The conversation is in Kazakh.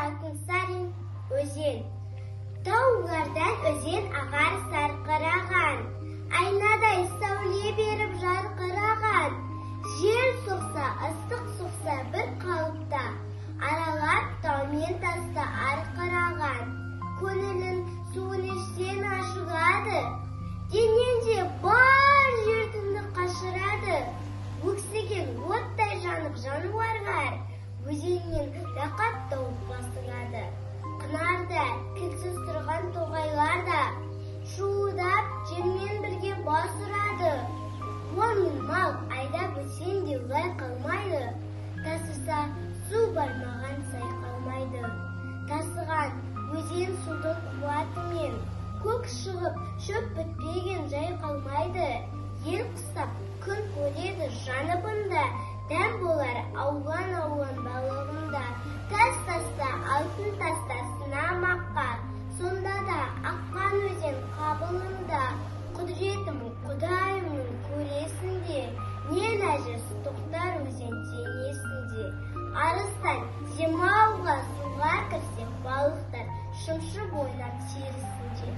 Алтынсарин өзен. Таулардан өзен ағар сарқыраған, айнадай сәуле беріп жарқыраған. Жел соқса, ыстық соқса бір қалыпта, аралап тау мен тасты арқыраған. Көңілін суын ішсең ашығады, денеңде бар жерді қашырады. Өксіген оттай жанып жануарлар өзеннен рақат тауып басылады. Қынарда кілсіз тұрған тоғайлар да шуылдап желмен бірге бас ұрады. Ол мен мал айдап өтсең де олай қалмайды, тасыса су бармаған сай қалмайды. Тасыған өзен судың қуатымен, көк шығып шөп бітпеген жай қалмайды. Ел құсап күн көреді жаныбында, дәм болар аулан-аулан балығында. Тас-таста алтын таста сынамаққа, сонда да аққан өзен қабылында. Құдіретім Құдайымның көресінде, не нәжіс тоқтар өзен денесінде. Арыстан демалуға суға кірсе, балықтар шымшып ойнап терісінде.